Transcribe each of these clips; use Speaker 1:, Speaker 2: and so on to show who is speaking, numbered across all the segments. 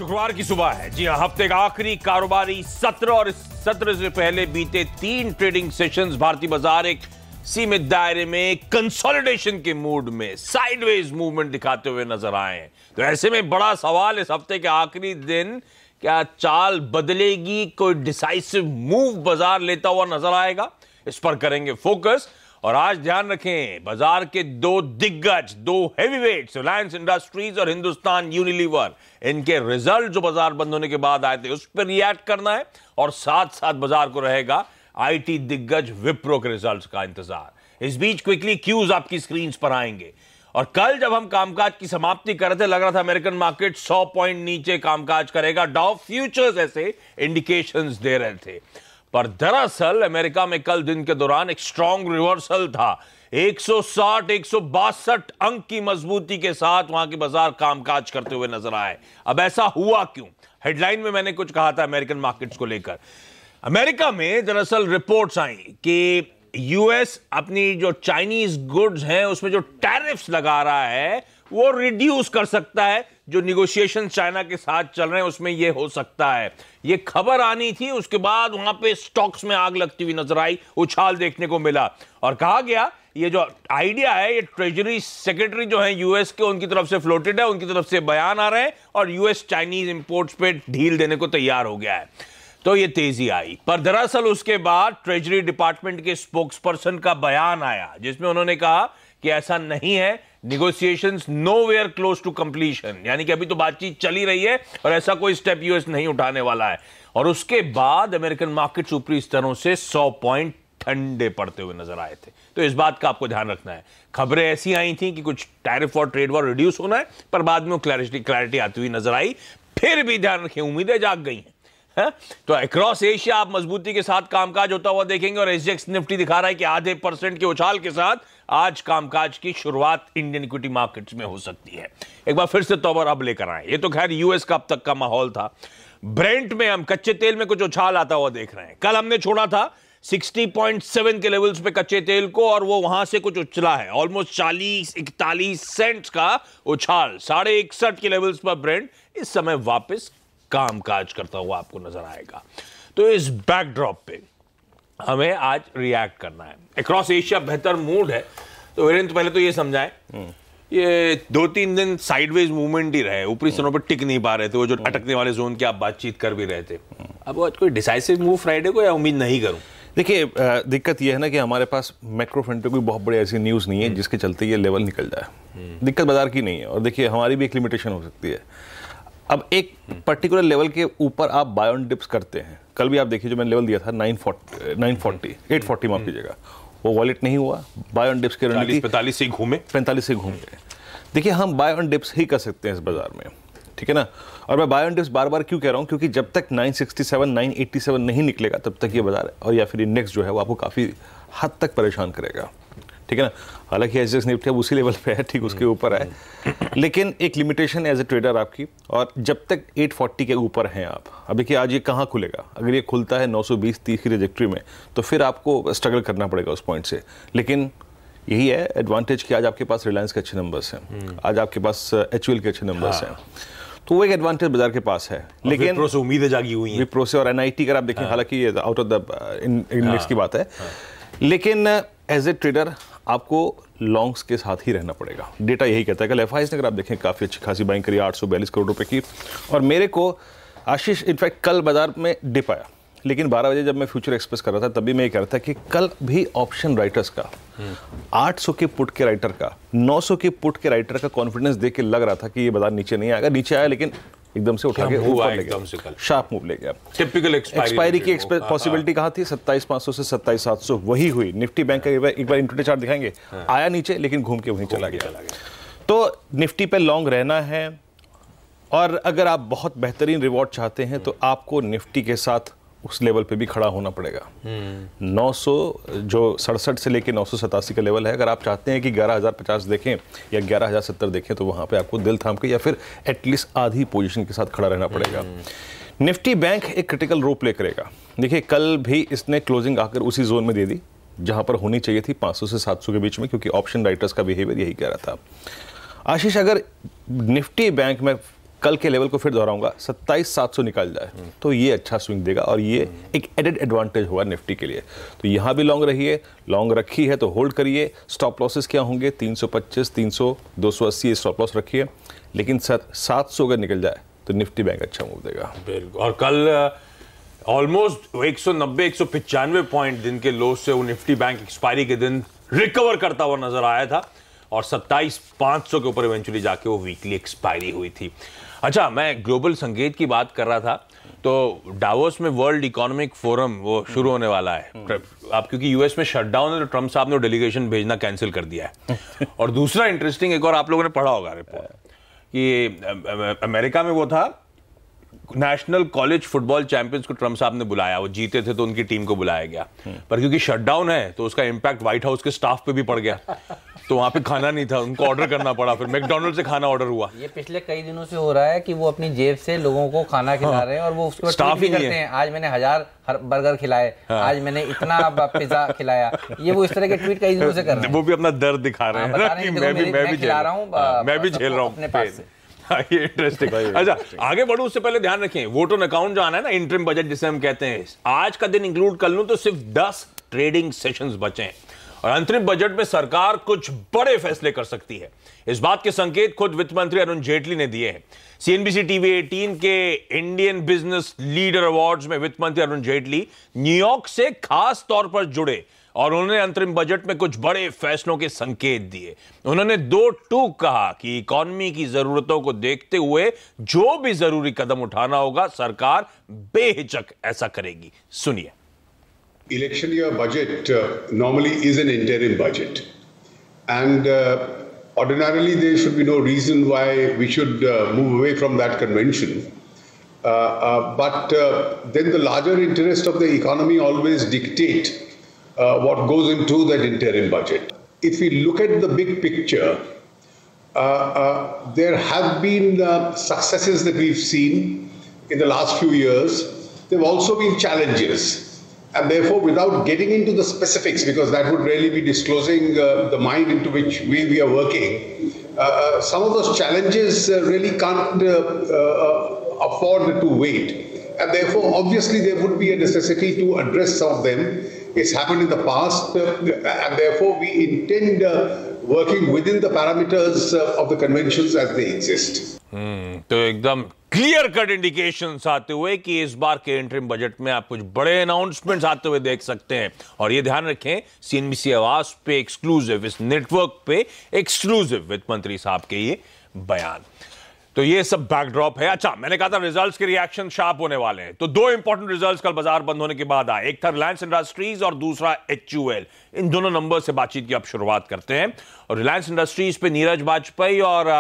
Speaker 1: शुक्रवार की सुबह है। जी हां, हफ्ते का आखिरी कारोबारी सत्र और इस सत्र से पहले बीते 3 ट्रेडिंग सेशंस भारतीय बाजार एक सीमित दायरे में कंसोलिडेशन के मूड में साइडवेज मूवमेंट दिखाते हुए नजर आए हैं। तो ऐसे में बड़ा सवाल इस हफ्ते के आखिरी दिन, क्या चाल बदलेगी, कोई डिसाइसिव मूव बाजार लेता हुआ नजर आएगा? इस पर करेंगे फोकस। और आज ध्यान रखें, बाजार के 2 दिग्गज, 2 हेवीवेट्स, रिलायंस इंडस्ट्रीज और हिंदुस्तान यूनिलीवर, इनके रिजल्ट जो बाजार बंद होने के बाद आए थे उस पर रिएक्ट करना है। और साथ साथ बाजार को रहेगा आईटी दिग्गज विप्रो के रिजल्ट्स का इंतजार। इस बीच क्विकली क्यूज आपकी स्क्रीन पर आएंगे। और कल जब हम कामकाज की समाप्ति कर रहे थे, लग रहा था अमेरिकन मार्केट 100 पॉइंट नीचे कामकाज करेगा। डाउ फ्यूचर्स ऐसे इंडिकेशंस दे रहे थे, पर दरअसल अमेरिका में कल दिन के दौरान एक स्ट्रॉन्ग रिवर्सल था। 160-162 अंक की मजबूती के साथ वहां के बाजार कामकाज करते हुए नजर आए। अब ऐसा हुआ क्यों? हेडलाइन में मैंने कुछ कहा था अमेरिकन मार्केट्स को लेकर। अमेरिका में दरअसल रिपोर्ट्स आई कि यूएस अपनी जो चाइनीज गुड्स हैं उसमें जो टैरिफ्स लगा रहा है वो रिड्यूस कर सकता है। जो निगोशिएशन चाइना के साथ चल रहे हैं उसमें यह हो सकता है। यह खबर आनी थी, उसके बाद वहां पे स्टॉक्स में आग लगती हुई नजर आई, उछाल देखने को मिला। और कहा गया ये जो आइडिया है ये ट्रेजरी सेक्रेटरी जो है यूएस के, उनकी तरफ से फ्लोटेड है, उनकी तरफ से बयान आ रहे हैं और यूएस चाइनीज इंपोर्ट्स पे ढील देने को तैयार हो गया है। तो ये तेजी आई, पर दरअसल उसके बाद ट्रेजरी डिपार्टमेंट के स्पोक्सपर्सन का बयान आया जिसमें उन्होंने कहा कि ऐसा नहीं है, negotiations nowhere close to completion, यानी कि अभी तो बातचीत चली रही है और ऐसा कोई स्टेप यूएस नहीं उठाने वाला है। और उसके बाद अमेरिकन मार्केट्स ऊपरी स्तरों से 100 पॉइंट ठंडे पड़ते हुए नजर आए थे। तो इस बात का आपको ध्यान रखना है। खबरें ऐसी आई थी कि कुछ टैरिफ और ट्रेड वॉर रिड्यूस होना है, पर बाद में क्लैरिटी आती हुई नजर आई। फिर भी ध्यान रखें, उम्मीदें जाग गई हैं। तो अक्रॉस एशिया आप मजबूती के साथ कामकाज होता हुआ देखेंगे और एसजीएक्स निफ्टी दिखा रहा है कि आधे % के उछाल के साथ आज कामकाज की शुरुआत इंडियन इक्विटी मार्केट्स में हो सकती है। एक बार फिर से तौबर अब लेकर आए। ये तो खैर यूएस का अब तक का माहौल था। ब्रेंट में हम कच्चे तेल में कुछ उछाल आता हुआ देख रहे हैं। कल हमने छोड़ा था 60.7 के लेवल्स पे कच्चे तेल को और वो वहां से कुछ उछला है, ऑलमोस्ट 40-41 सेंट्स का उछाल। 61.5 के लेवल्स पर ब्रेंट इस समय वापस कामकाज करता हुआ आपको नजर आएगा। तो इस बैकड्रॉप पे हमें आज रिएक्ट करना है। अक्रॉस एशिया बेहतर मूड है। तो वीरेंद्र पहले तो ये समझाएं, ये 2-3 दिन साइडवेज मूवमेंट ही रहे, ऊपरी स्तरों पर टिक नहीं पा रहे थे, वो जो अटकने वाले जोन की आप बातचीत कर भी रहे थे। अब आज कोई डिसाइसिव मूव फ्राइडे को या उम्मीद नहीं करूं?
Speaker 2: देखिए, दिक्कत यह है ना कि हमारे पास मैक्रो फ्रंट पे कोई बहुत बड़ी ऐसी न्यूज़ नहीं है जिसके चलते ये लेवल निकल जाए। दिक्कत बाजार की नहीं है, और देखिए हमारी भी एक लिमिटेशन हो सकती है। अब एक पर्टिकुलर लेवल के ऊपर आप बाय ऑन डिप्स करते हैं। कल भी आप देखिए जो मैंने लेवल दिया था 840 माफ कीजिएगा, वो वॉलेट नहीं हुआ। बाय ऑन डिप्स के
Speaker 1: 45 से घूमे
Speaker 2: 45 से घूम गए। देखिए, हम बाय ऑन डिप्स ही कर सकते हैं इस बाजार में, ठीक है ना। और मैं बाय ऑन डिप्स बार बार क्यों कह रहा हूँ, क्योंकि जब तक 967 987 नहीं निकलेगा तब तक ये बाजार और या फिर इंडेक्स जो है वो आपको काफ़ी हद तक परेशान करेगा, ठीक है ना। हालांकि एसजीएक्स निफ्टी अब उसी लेवल पे है, ठीक उसके ऊपर है, लेकिन एक लिमिटेशन एज ए ट्रेडर आपकी। और जब तक 840 के ऊपर हैं आप, अब देखिए आज ये कहाँ खुलेगा। अगर ये खुलता है 920-30 की ट्रैजेक्टरी में तो फिर आपको स्ट्रगल करना पड़ेगा उस पॉइंट से। लेकिन यही है एडवांटेज कि आज आपके पास रिलायंस के अच्छे नंबर्स हैं, आज आपके पास एचयूएल के अच्छे नंबर्स हैं, तो वो एक एडवांटेज बाजार के पास है। लेकिन
Speaker 1: विप्रो से उम्मीदें जागी हुई हैं,
Speaker 2: विप्रो से और एनआईटी अगर आप देखें, हालांकि ये आउट ऑफ द इंडेक्स की बात है, लेकिन एज ए ट्रेडर आपको लॉन्ग्स के साथ ही रहना पड़ेगा। डेटा यही कहता है। कल एफआईएस ने अगर आप देखें काफ़ी अच्छी खासी बाइंग करी 842 करोड़ रुपए की। और मेरे को आशीष, इनफैक्ट कल बाजार में डिप आया, लेकिन 12 बजे जब मैं फ्यूचर एक्सप्रेस कर रहा था तभी मैं ये कह रहा था कि कल भी ऑप्शन राइटर्स का 800 के पुट के राइटर का 900 के पुट के राइटर का कॉन्फिडेंस देख के लग रहा था कि ये बाजार नीचे नहीं आएगा। नीचे आया लेकिन एकदम से उठा के ऊपर ले गया, शार्प मूव ले गया।
Speaker 1: टिपिकल
Speaker 2: एक्सपायरी की पॉसिबिलिटी कहाँ थी? 27,500 से 27,700 वही हुई। निफ्टी बैंक का एक बार इंट्राडे चार्ट दिखाएंगे, आया नीचे लेकिन घूम के वहीं चला गया। तो निफ्टी पे लॉन्ग रहना है, और अगर आप बहुत बेहतरीन रिवॉर्ड चाहते हैं तो आपको निफ्टी के साथ उस लेवल पे भी खड़ा होना पड़ेगा। 900 जो 67 से लेके 987 का लेवल है, अगर आप चाहते हैं कि 11,050 देखें या 11,070 देखें तो वहाँ पे आपको दिल थाम के या फिर एटलीस्ट आधी पोजीशन के साथ खड़ा रहना पड़ेगा। निफ्टी बैंक एक क्रिटिकल रोल प्ले करेगा। देखिए, कल भी इसने क्लोजिंग आकर उसी जोन में दे दी जहाँ पर होनी चाहिए थी, 500 से 700 के बीच में, क्योंकि ऑप्शन राइटर्स का बिहेवियर यही कह रहा था। आशीष, अगर निफ्टी बैंक में कल के लेवल को फिर दोहराऊंगा, 27,700 निकल जाए तो ये अच्छा स्विंग देगा और ये एक एडेड एडवांटेज होगा निफ्टी के लिए। तो यहाँ भी लॉन्ग रही है, लॉन्ग रखी है तो होल्ड करिए। स्टॉप लॉसेस क्या होंगे? 325, 300, 280 स्टॉप लॉस रखिए, लेकिन 700 अगर निकल जाए तो निफ्टी बैंक अच्छा मूव देगा।
Speaker 1: बिल्कुल। और कल ऑलमोस्ट 190 195 पॉइंट दिन के लो से वो निफ्टी बैंक एक्सपायरी के दिन रिकवर करता हुआ नजर आया था और 27,500 के ऊपर इवेंचुअली जाके वो वीकली एक्सपायरी हुई थी। अच्छा, मैं ग्लोबल संकेत की बात कर रहा था, तो डावोस में वर्ल्ड इकोनॉमिक फोरम वो शुरू होने वाला है। आप क्योंकि यूएस में शटडाउन है तो ट्रम्प साहब ने डेलीगेशन भेजना कैंसिल कर दिया है। और दूसरा इंटरेस्टिंग एक और आप लोगों ने पढ़ा होगा रिपोर्ट कि अमेरिका में वो था, नेशनल कॉलेज फुटबॉल चैंपियंस को ट्रम्प साहब ने बुलाया, वो जीते थे तो उनकी टीम को बुलाया गया, पर क्योंकि शटडाउन है तो उसका इंपैक्ट व्हाइट हाउस के स्टाफ पे भी पड़ गया, तो वहां पे खाना नहीं था, उनको ऑर्डर करना पड़ा, फिर मैकडॉनल्ड से खाना ऑर्डर हुआ।
Speaker 3: ये पिछले कई दिनों से हो रहा है कि वो अपनी जेब से लोगों को खाना खिला रहे हैं और वो उसके बाद ट्वीट भी करते हैं, आज मैंने 1000 बर्गर खिलाए, आज मैंने इतना पिज्जा खिलाया। ये वो इस तरह के ट्वीट कई दिनों से कर रहे हैं,
Speaker 1: वो भी अपना दर्द दिखा रहे हैं कि मैं भी खिला रहा हूँ, मैं भी झेल रहा हूँ अपने पास से। ये इंटरेस्टिंग। अच्छा, आगे बढ़ूं उससे पहले ध्यान रखें, वोट ऑन अकाउंट जो आना है ना, इंटरिम बजट जिसे हम कहते हैं, आज का दिन इंक्लूड कर लूं तो सिर्फ 10 ट्रेडिंग सेशंस बचे हैं और अंतरिम बजट में सरकार कुछ बड़े फैसले कर सकती है। इस बात के संकेत खुद वित्त मंत्री अरुण जेटली ने दिए हैं। सीएनबीसी टीवी 18 के इंडियन बिजनेस लीडर अवार्ड्स में वित्त मंत्री अरुण जेटली न्यूयॉर्क से खास तौर पर जुड़े और उन्होंने अंतरिम बजट में कुछ बड़े फैसलों के संकेत दिए। उन्होंने 2 टूक कहा कि इकोनॉमी की जरूरतों को देखते हुए जो भी जरूरी कदम उठाना होगा सरकार बेहिचक ऐसा करेगी। सुनिए।
Speaker 4: Election year budget normally is an interim budget, and ordinarily there should be no reason why we should move away from that convention. But then the larger interest of the economy always dictate what goes into that interim budget. If we look at the big picture, there have been successes that we've seen in the last few years. There have also been challenges. And therefore, without getting into the specifics, because that would really be disclosing the mind into which we are working, some of those challenges really can't afford to wait. And therefore, obviously, there would be a necessity to address some of them. It's happened in the past, and therefore, we intend working within the parameters of the conventions as they exist.
Speaker 1: तो एकदम clear cut indications आते हुए कि इस बार के interim budget में आप कुछ बड़े अनाउंसमेंट्स आते हुए देख सकते हैं। और ये ध्यान रखें, सीएनबीसी आवाज पे एक्सक्लूसिव, इस नेटवर्क पे एक्सक्लूसिव वित्त मंत्री साहब के ये बयान। तो ये सब बैकड्रॉप है। अच्छा, मैंने कहा था रिजल्ट्स के रिएक्शन शार्प होने वाले हैं, तो 2 इंपॉर्टेंट रिजल्ट्स कल बाजार बंद होने के बाद आए। एक था रिलायंस इंडस्ट्रीज और दूसरा HUL। इन दोनों नंबर से बातचीत की अब शुरुआत करते हैं और रिलायंस इंडस्ट्रीज पे नीरज वाजपेयी और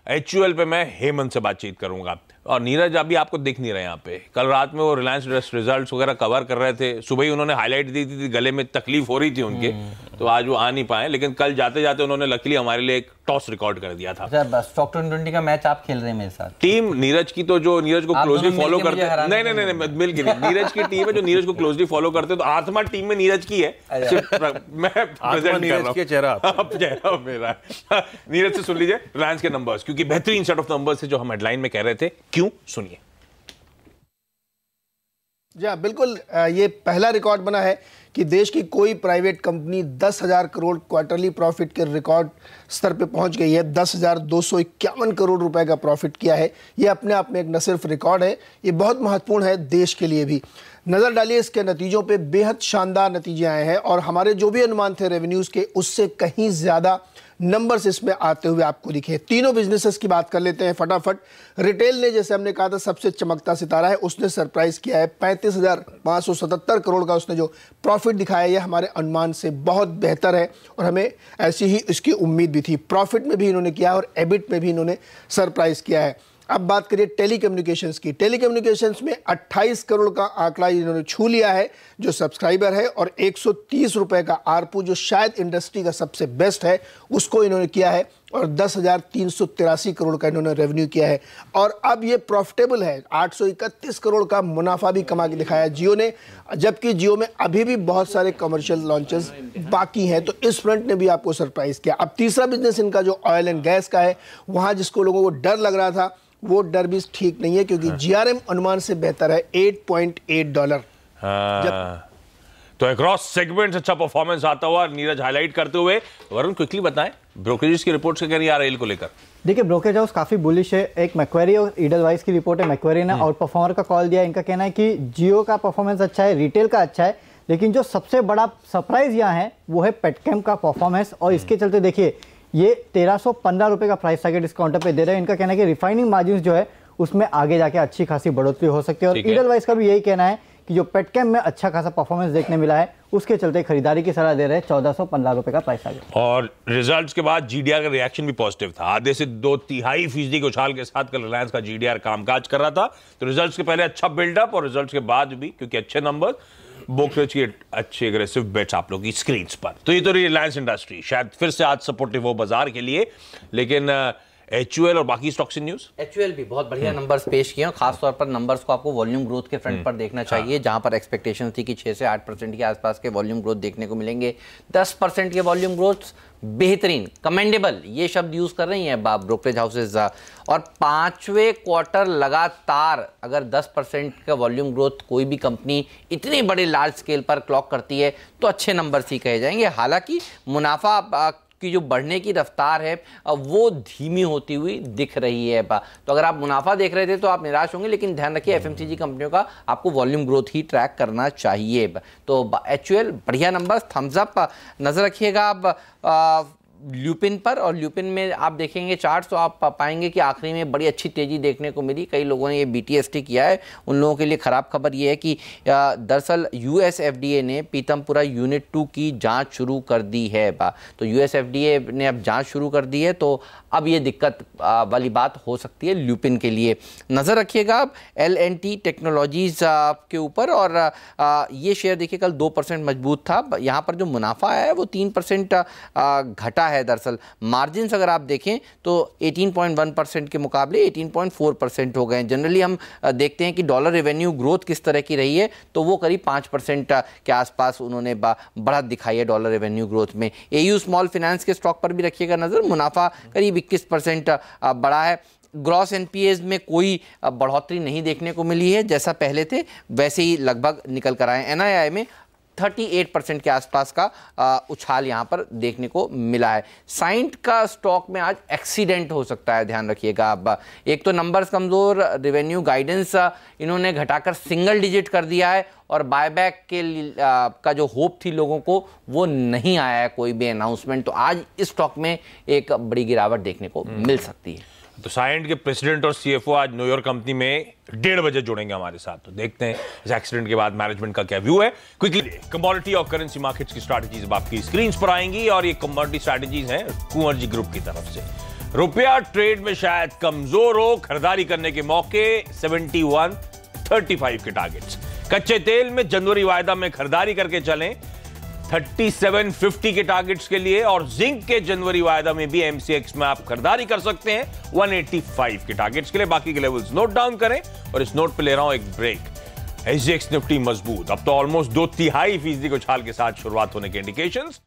Speaker 1: HUL पे मैं हेमंत से बातचीत करूंगा। और नीरज अभी आपको दिख नहीं रहे यहाँ पे, कल रात में वो रिलायंस रिजल्ट्स वगैरह कवर कर रहे थे, सुबह ही उन्होंने हाईलाइट दी थी, गले में तकलीफ हो रही थी उनके, तो आज वो आ नहीं पाए, लेकिन कल जाते जाते उन्होंने लकीली हमारे लिए एक टॉस रिकॉर्ड कर दिया था।
Speaker 3: अच्छा, स्टॉक 2020 का मैच आप खेल रहे हैं मेरे साथ।
Speaker 1: टीम नीरज की, तो जो नीरज को क्लोजली फॉलो करते हैं, नहीं मिल के नीरज की टीम है जो नीरज को क्लोजली फॉलो करते हैं, तो आत्मा टीम में नीरज की है, मैं प्रेजेंट कर रहा हूं, चेहरा मेरा। नीरज से सुन लीजिए रिलायंस के नंबर्स, क्योंकि बेहतरीन सेट ऑफ नंबर्स है जो हम हेडलाइन में कह रहे थे। क्यों, सुनिए।
Speaker 5: जी हाँ, बिल्कुल। ये पहला रिकॉर्ड बना है कि देश की कोई private company 10,000 crore quarterly profit के रिकॉर्ड स्तर पे पहुंच गई है। 10,251 करोड़ रुपए का प्रॉफिट किया है। ये अपने आप में एक न सिर्फ रिकॉर्ड है, ये बहुत महत्वपूर्ण है देश के लिए भी। नज़र डालिए इसके नतीजों पे, बेहद शानदार नतीजे आए हैं और हमारे जो भी अनुमान थे रेवेन्यूज़ के, उससे कहीं ज़्यादा नंबर्स इसमें आते हुए आपको दिखे। तीनों बिजनेसेस की बात कर लेते हैं फटाफट। रिटेल ने, जैसे हमने कहा था, सबसे चमकता सितारा है, उसने सरप्राइज किया है। 35,577 करोड़ का उसने जो प्रॉफिट दिखाया, यह हमारे अनुमान से बहुत बेहतर है और हमें ऐसी ही इसकी उम्मीद भी थी। प्रॉफिट में भी इन्होंने किया और एबिट में भी इन्होंने सरप्राइज किया है। अब बात करिए टेलीकम्युनिकेशंस की। टेलीकम्युनिकेशंस में 28 करोड़ का आंकड़ा इन्होंने छू लिया है जो सब्सक्राइबर है, और 130 रुपए का आरपू जो शायद इंडस्ट्री का सबसे बेस्ट है, उसको इन्होंने किया है, और 10,383 करोड़ का इन्होंने रेवेन्यू किया है। और अब ये प्रॉफिटेबल है, 831 करोड़ का मुनाफा भी कमा के दिखाया जियो ने, जबकि जियो में अभी भी बहुत सारे कमर्शियल लॉन्चेस बाकी हैं, तो इस फ्रंट ने भी आपको सरप्राइज किया। अब तीसरा बिजनेस इनका जो ऑयल एंड गैस का है, वहाँ जिसको लोगों को डर लग रहा था, वो डर भी ठीक नहीं है, क्योंकि जीआरएम अनुमान से बेहतर है $8.8।
Speaker 1: तो अक्रॉस सेगमेंट्स अच्छा परफॉर्मेंस आता हुआ नीरज हाईलाइट करते हुए। वरुण क्विकली बताएं ब्रोकरेज की रिपोर्ट्स क्या कह रही है आरएल को लेकर।
Speaker 6: देखिए ब्रोकरेज हाउस काफी बुलिश है। एक मैक्वेरी और ईडलवाइस की रिपोर्ट है। मैक्वेरी ने आउट परफॉर्मर का कॉल दिया। इनका कहना है कि जियो का परफॉर्मेंस अच्छा है, रिटेल का अच्छा है, लेकिन जो सबसे बड़ा सरप्राइज यहाँ है वो है पेटकेम का परफॉर्मेंस। और इसके चलते देखिए ये 1315 रुपए का प्राइस टारगेट इस काउंटर पे दे रहे हैं। इनका कहना है कि रिफाइनिंग मार्जिन जो है उसमें आगे जाके अच्छी खासी बढ़ोतरी हो सकती है। और ईडलवाइस का भी यही कहना है कि जो पेटकेम में अच्छा खासा परफॉर्मेंस देखने मिला है उसके चलते खरीदारी की सलाह दे रहे हैं 1415 रुपए का प्राइस टारगेट।
Speaker 1: और रिजल्ट्स के बाद जीडीआर का रिएक्शन भी पॉजिटिव था। आधे से 2/3% के उछाल के साथ कल रिलायंस का जीडीआर कामकाज कर रहा था। तो रिजल्ट्स के पहले अच्छा बिल्डअप और रिजल्ट्स के बाद भी क्योंकि अच्छे नंबर, ब्रोकरेज की अच्छे एग्रेसिव बेट्स आप लोगों की स्क्रीन पर। तो ये तो रिलायंस इंडस्ट्री शायद फिर से आज सपोर्टिव हो बाजार के लिए। लेकिन HUL और बाकी स्टॉक्स इन न्यूज।
Speaker 3: HUL भी बहुत बढ़िया नंबर्स पेश किए हैं। खासतौर पर नंबर्स को आपको वॉल्यूम ग्रोथ के फ्रंट पर देखना चाहिए, जहां पर एक्सपेक्टेशन थी कि 6 से 8% के आसपास के वॉल्यूम ग्रोथ देखने को मिलेंगे। 10% के वॉल्यूम ग्रोथ बेहतरीन, कमेंडेबल, ये शब्द यूज कर रही हैं ब्रोकरेज हाउसेज। और 5वें क्वार्टर लगातार अगर 10% का वॉल्यूम ग्रोथ कोई भी कंपनी इतनी बड़े लार्ज स्केल पर क्लॉक करती है तो अच्छे नंबर्स ही कहे जाएंगे। हालांकि मुनाफा की जो बढ़ने की रफ्तार है वो धीमी होती हुई दिख रही है। तो अगर आप मुनाफा देख रहे थे तो आप निराश होंगे, लेकिन ध्यान रखिए FMCG कंपनियों का आपको वॉल्यूम ग्रोथ ही ट्रैक करना चाहिए। तो HUL बढ़िया नंबर, थम्स अप। नजर रखिएगा आप ल्यूपिन पर, और ल्यूपिन में आप देखेंगे चार्ट तो आप पाएंगे कि आखिरी में बड़ी अच्छी तेजी देखने को मिली। कई लोगों ने ये BTST किया है, उन लोगों के लिए खराब खबर ये है कि दरअसल US FDA ने पीतमपुरा यूनिट 2 की जांच शुरू कर दी है। तो US FDA ने अब जांच शुरू कर दी है, तो अब ये दिक्कत वाली बात हो सकती है ल्यूपिन के लिए। नज़र रखिएगा आप L&T टेक्नोलॉजीज के ऊपर, और ये शेयर देखिए कल 2% मजबूत था। यहाँ पर जो मुनाफा है वो 3% घटा है। दरअसल मार्जिन्स अगर आप देखें तो 18.1% के मुकाबले 18.4% हो गए। जनरली हम देखते हैं कि डॉलर रेवेन्यू ग्रोथ किस तरह की रही है, तो वो करीब 5% के आसपास उन्होंने बढ़त दिखाई है डॉलर रेवेन्यू ग्रोथ में। AU स्मॉल फाइनेंस के स्टॉक पर भी रखिएगा नजर, मुनाफा करीब 21% बढ़ा है। ग्रॉस NPAs में कोई बढ़ोतरी नहीं देखने को मिली है, जैसा पहले थे वैसे ही लगभग निकल कर आए। NII में 38% के आसपास का उछाल यहां पर देखने को मिला है। साइंट का स्टॉक में आज एक्सीडेंट हो सकता है, ध्यान रखिएगा आप। एक तो नंबर्स कमजोर, रेवेन्यू गाइडेंस इन्होंने घटाकर सिंगल डिजिट कर दिया है, और बायबैक के का जो होप थी लोगों को वो नहीं आया है कोई भी अनाउंसमेंट। तो आज इस स्टॉक में एक बड़ी गिरावट देखने को मिल सकती है।
Speaker 1: तो साइंट के प्रेसिडेंट और CFO आज न्यूयॉर्क कंपनी में 1:30 बजे जुड़ेंगे हमारे साथ। तो देखते हैं इस एक्सीडेंट के बाद मैनेजमेंट का क्या व्यू है। क्विकली कमोडिटी और करेंसी मार्केट्स की स्ट्रैटेजीज आपकी स्क्रीन पर आएंगी, और ये कमोडिटी स्ट्रैटेजीज हैं कुंवर जी ग्रुप की तरफ से। रुपया ट्रेड में शायद कमजोर हो, खरीदारी करने के मौके 71.35 के टारगेट्स। कच्चे तेल में जनवरी वायदा में खरीदारी करके चलें 3750 के टारगेट्स के लिए, और जिंक के जनवरी वायदा में भी MCX में आप खरीदारी कर सकते हैं 185 के टारगेट्स के लिए। बाकी के लेवल्स नोट डाउन करें, और इस नोट पे ले रहा हूं एक ब्रेक। SGX निफ्टी मजबूत, अब तो ऑलमोस्ट 2/3% के उछाल के साथ शुरुआत होने के इंडिकेशंस।